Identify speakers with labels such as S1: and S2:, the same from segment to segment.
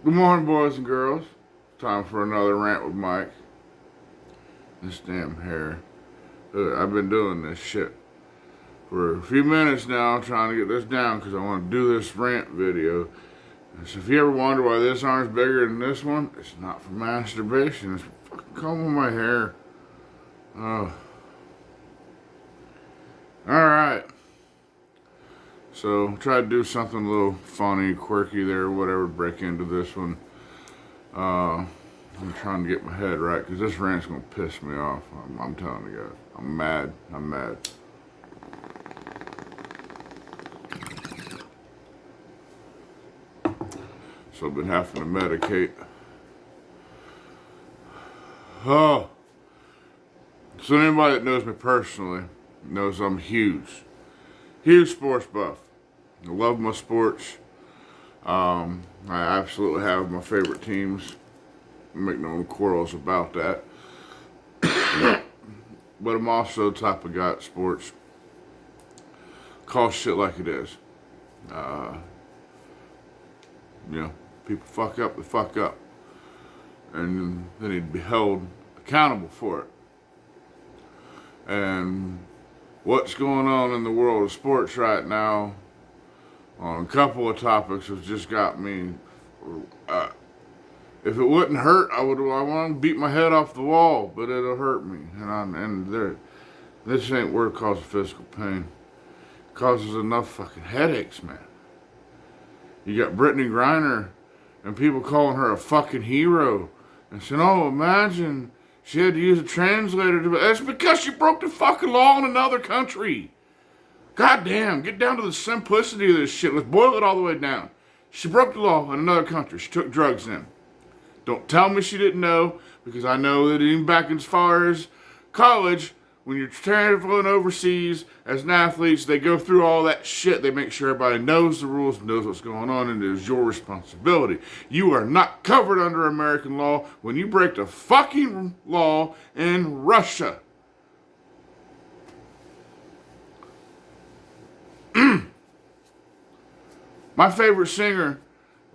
S1: Good morning, boys and girls. Time for another rant with Mike. This damn hair. I've been doing this shit for a few minutes now, trying to get this down because I want to do this rant video. So if you ever wonder why this arm's bigger than this one, it's not for masturbation. It's for fucking combing my hair. Oh. Alright. So try to do something a little funny, quirky there, whatever, break into this one. I'm trying to get my head right because this rant's gonna piss me off. I'm telling you guys. I'm mad. I'm mad. So I've been having to medicate. Oh. So anybody that knows me personally knows I'm huge. Huge sports buff. I love my sports. I absolutely have my favorite teams. I make no quarrels about that. But I'm also the type of guy at sports. Call shit like it is. People fuck up, they fuck up. And they need to be held accountable for it. And what's going on in the world of sports right now on a couple of topics has just got me. If it wouldn't hurt, I want to beat my head off the wall, but it'll hurt me. This ain't where it causes physical pain. It causes enough fucking headaches, man. You got Brittany Griner and people calling her a fucking hero and saying, "Oh, imagine she had to use a translator to." That's because she broke the fucking law in another country. God damn, get down to the simplicity of this shit. Let's boil it all the way down. She broke the law in another country. She took drugs in. Don't tell me she didn't know, because I know that even back as far as college, when you're traveling overseas as an athlete, they go through all that shit. They make sure everybody knows the rules, knows what's going on, and it is your responsibility. You are not covered under American law when you break the fucking law in Russia. My favorite singer,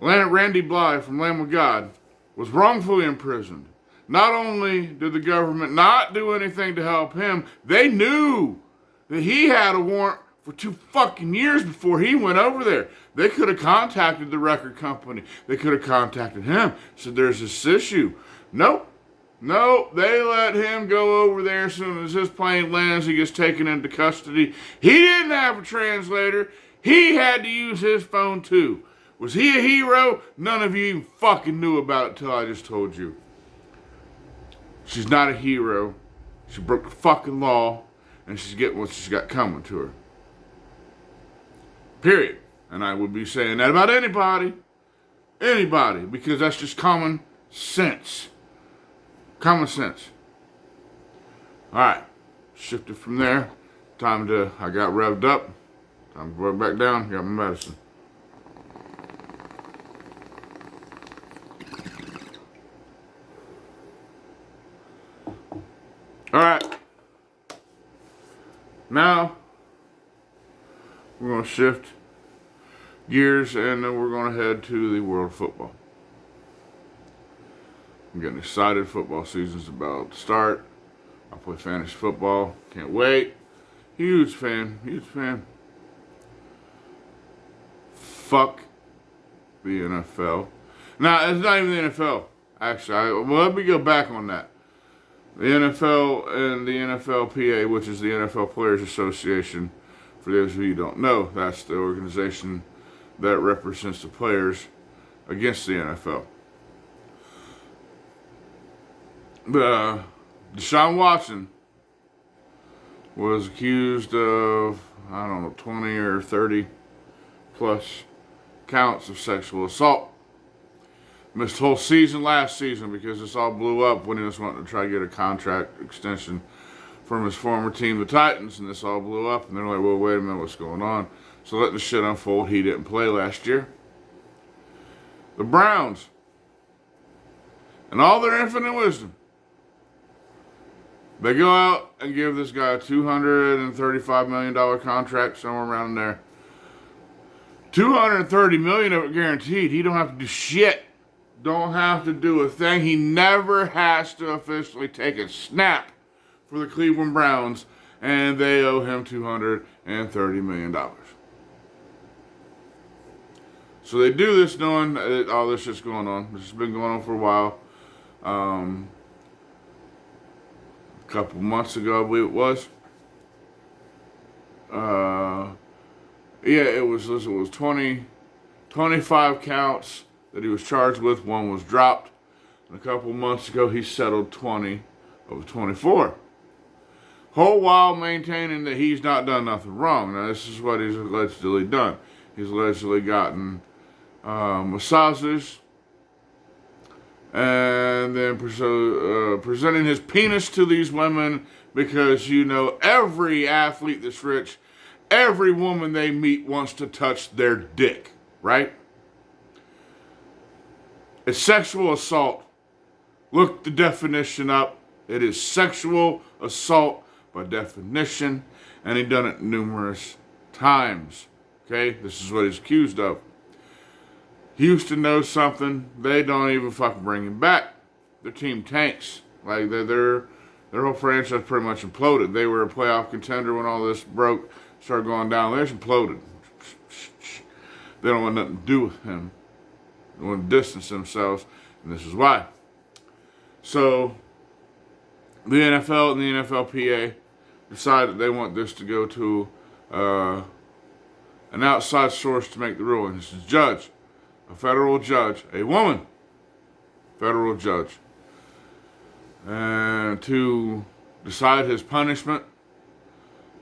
S1: Randy Blythe from Lamb of God, was wrongfully imprisoned. Not only did the government not do anything to help him, they knew that he had a warrant for 2 fucking years before he went over there. They could have contacted the record company. They could have contacted him. Said there's this issue. Nope. They let him go over there as soon as his plane lands. He gets taken into custody. He didn't have a translator. He had to use his phone too. Was he a hero? None of you even fucking knew about it till I just told you. She's not a hero. She broke the fucking law, and she's getting what she's got coming to her. Period. And I would be saying that about anybody. Anybody. Because that's just common sense. Common sense. Alright. Shifted from there. I got revved up. Time to go back down. Got my medicine. Alright. Now, we're going to shift gears and then we're going to head to the world of football. I'm getting excited. Football season's about to start. I play fantasy football. Can't wait. Huge fan. Fuck the NFL. Now, it's not even the NFL. Actually, let me go back on that. The NFL and the NFLPA, which is the NFL Players Association, for those of you who don't know, that's the organization that represents the players against the NFL. Deshaun Watson was accused of, 20 or 30 plus counts of sexual assault. Missed whole season last season because this all blew up when he was wanting to try to get a contract extension from his former team, the Titans, and this all blew up, and they're like, well, wait a minute, what's going on? So letting the shit unfold, he didn't play last year. The Browns, in all their infinite wisdom, they go out and give this guy a $235 million contract, somewhere around there. $230 million of it guaranteed. He don't have to do shit. don't have to do a thing. He never has to officially take a snap for the Cleveland Browns, and they owe him $230 million. So they do this knowing that all this shit's going on. This has been going on for a while. A couple months ago, I believe it was. It was 25 counts that he was charged with. One was dropped. And a couple months ago, he settled 20 of the 24. Whole while maintaining that he's not done nothing wrong. Now, this is what he's allegedly done. He's allegedly gotten massages and then presenting his penis to these women because, every athlete that's rich, every woman they meet wants to touch their dick, right? It's sexual assault. Look the definition up. It is sexual assault by definition, and he's done it numerous times. Okay, this is what he's accused of. Houston knows something. They don't even fucking bring him back. Their team tanks. Like their whole franchise pretty much imploded. They were a playoff contender when all this broke, started going down. They just imploded. They don't want nothing to do with him. They want to distance themselves, and this is why. So the NFL and the NFLPA decided they want this to go to an outside source to make the ruling. This is judge, a federal judge, a woman, federal judge, and to decide his punishment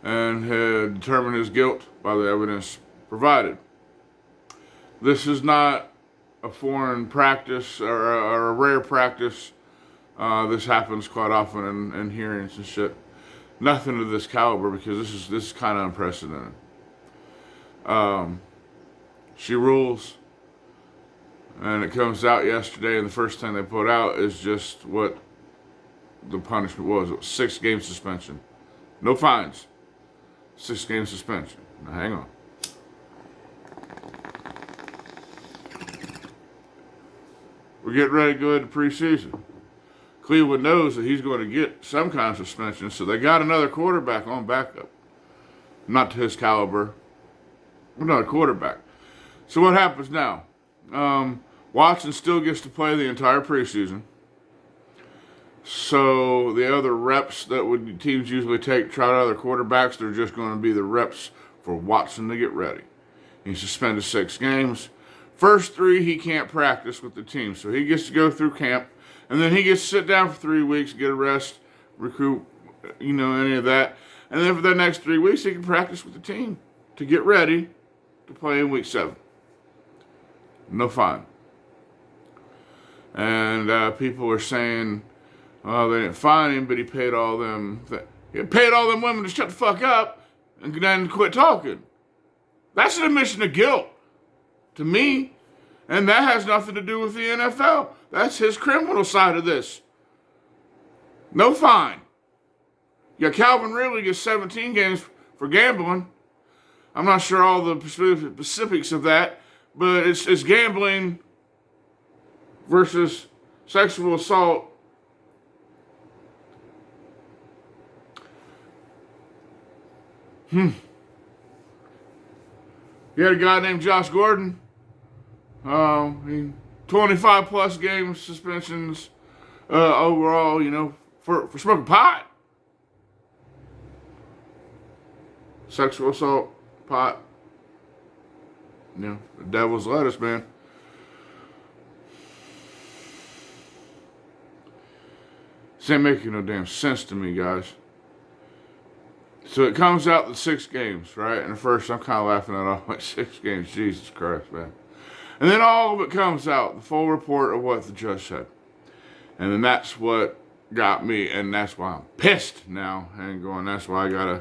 S1: and had determined his guilt by the evidence provided. This is not a foreign practice or a rare practice. This happens quite often in hearings and shit. Nothing of this caliber because this is kind of unprecedented. She rules, and it comes out yesterday, and the first thing they put out is just what the punishment was. It was 6-game suspension. No fines. 6-game suspension. Now hang on. We're getting ready to go into preseason. Cleveland knows that he's going to get some kind of suspension, so they got another quarterback on backup. Not to his caliber, but another quarterback. So what happens now? Watson still gets to play the entire preseason. So the other reps that teams usually take, try out other quarterbacks, they're just going to be the reps for Watson to get ready. He's suspended 6 games. First 3, he can't practice with the team, so he gets to go through camp, and then he gets to sit down for 3 weeks, get a rest, recoup, any of that. And then for the next 3 weeks, he can practice with the team to get ready to play in week 7. No fine. And people are saying, well, they didn't fine him, but he paid all them. He paid all them women to shut the fuck up and then quit talking. That's an admission of guilt to me, and that has nothing to do with the NFL. That's his criminal side of this. No fine. Yeah, Calvin Ridley gets 17 games for gambling. I'm not sure all the specifics of that, but it's gambling versus sexual assault. You had a guy named Josh Gordon. 25 plus game suspensions overall, for smoking pot. Sexual assault, pot. The devil's lettuce, man. This ain't making no damn sense to me, guys. So it comes out the 6 games, right? And at first I'm kind of laughing at all, like 6 games. Jesus Christ, man. And then all of it comes out, the full report of what the judge said. And then that's what got me, and that's why I'm pissed now. And going, that's why I'm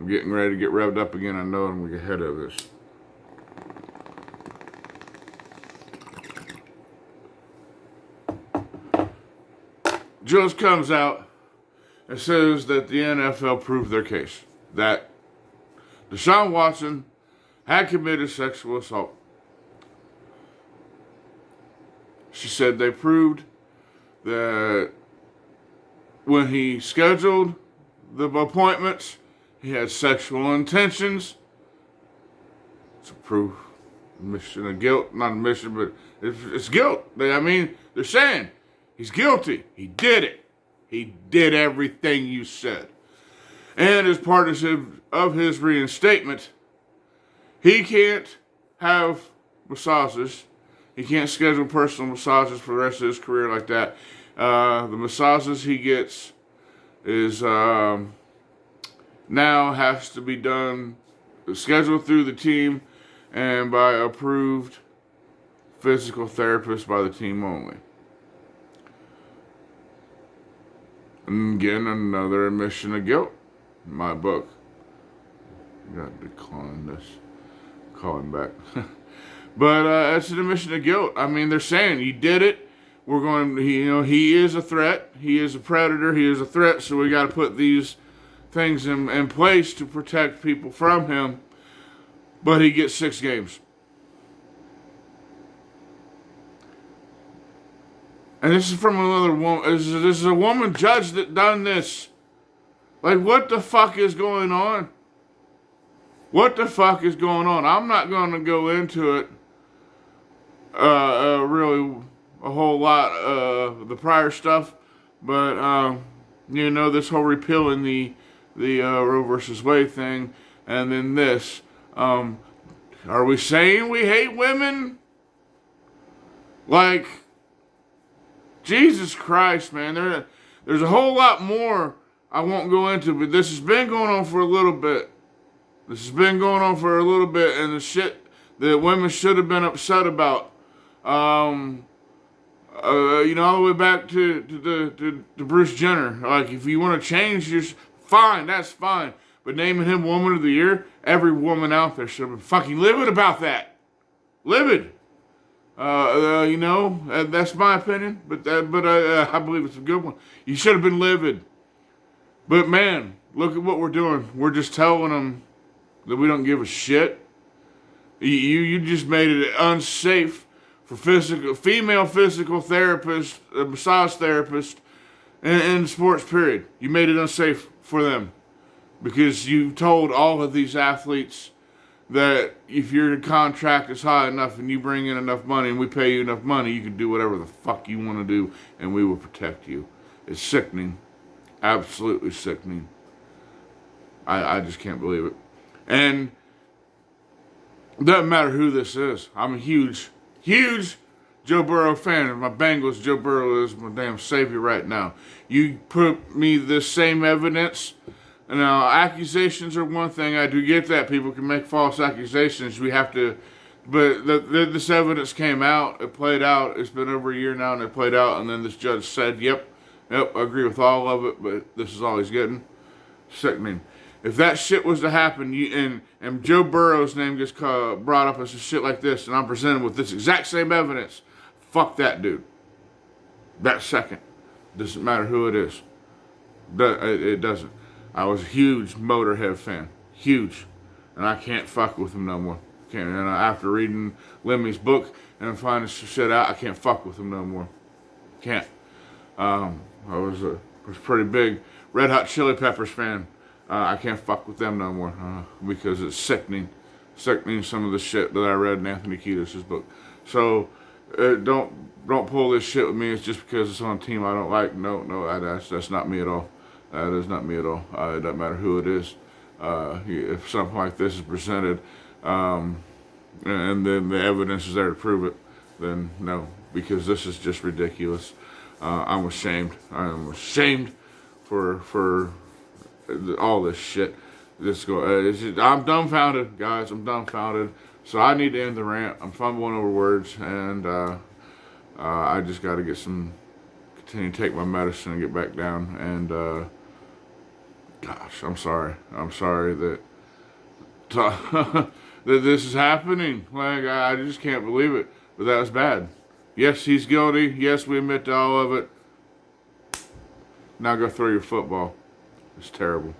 S1: getting ready to get revved up again. I know I'm going to get ahead of this. Judge comes out and says that the NFL proved their case. That Deshaun Watson had committed sexual assault. She said they proved that when he scheduled the appointments, he had sexual intentions. It's a proof. Admission of guilt. Not admission, but it's guilt. They're saying he's guilty. He did it. He did everything you said. And as part of his reinstatement, he can't have massages. He can't schedule personal massages for the rest of his career like that. The massages he gets is now has to be done, scheduled through the team and by approved physical therapists by the team only. And again, another admission of guilt in my book. I got to decline this. Call him back. But it's an admission of guilt. I mean, they're saying you did it. We're going. He is a threat. He is a predator. He is a threat. So we got to put these things in place to protect people from him. But he gets 6 games. And this is from another woman. This is a woman judge that done this. Like, what the fuck is going on? What the fuck is going on? I'm not going to go into it really a whole lot of the prior stuff, but this whole repealing the Roe versus Wade thing, and then this. Are we saying we hate women? Like, Jesus Christ, man. There's a whole lot more I won't go into, but this has been going on for a little bit. And the shit that women should have been upset about. All the way back to Bruce Jenner. Like, if you want to change your... Fine, that's fine. But naming him Woman of the Year, every woman out there should have been fucking livid about that. Livid. That's my opinion, but I believe it's a good one. You should have been livid. But man, look at what we're doing. We're just telling them that we don't give a shit. You just made it unsafe for female physical therapists, massage therapists, in sports, period. You made it unsafe for them. Because you told all of these athletes that if your contract is high enough and you bring in enough money and we pay you enough money, you can do whatever the fuck you want to do and we will protect you. It's sickening. Absolutely sickening. I just can't believe it. And it doesn't matter who this is. I'm a huge Joe Burrow fan. Of my Bengals, Joe Burrow is my damn savior right now. You put me this same evidence. Now, accusations are one thing. I do get that. People can make false accusations. We have to... But this evidence came out. It played out. It's been over a year now, and it played out. And then this judge said, yep, I agree with all of it, but this is all he's getting. Sickening. If that shit was to happen, and Joe Burrow's name gets brought up as shit like this, and I'm presented with this exact same evidence, fuck that dude. That second. Doesn't matter who it is. It doesn't. I was a huge Motorhead fan. Huge. And I can't fuck with him no more. Can't. And after reading Lemmy's book and finding some shit out, I can't fuck with him no more. Can't. I was pretty big Red Hot Chili Peppers fan. I can't fuck with them no more because it's sickening. Sickening, some of the shit that I read in Anthony Kiedis' book. So don't pull this shit with me. It's just because it's on a team I don't like. No, that's not me at all. That is not me at all. It doesn't matter who it is. If something like this is presented, and then the evidence is there to prove it, then no, because this is just ridiculous. I'm ashamed. I am ashamed for all this shit. I'm dumbfounded, guys. I'm dumbfounded. So I need to end the rant. I'm fumbling over words, and I just got to continue to take my medicine and get back down. And gosh, I'm sorry. I'm sorry that that this is happening. Like, I just can't believe it. But that was bad. Yes, he's guilty. Yes, we admit to all of it. Now go throw your football. It's terrible.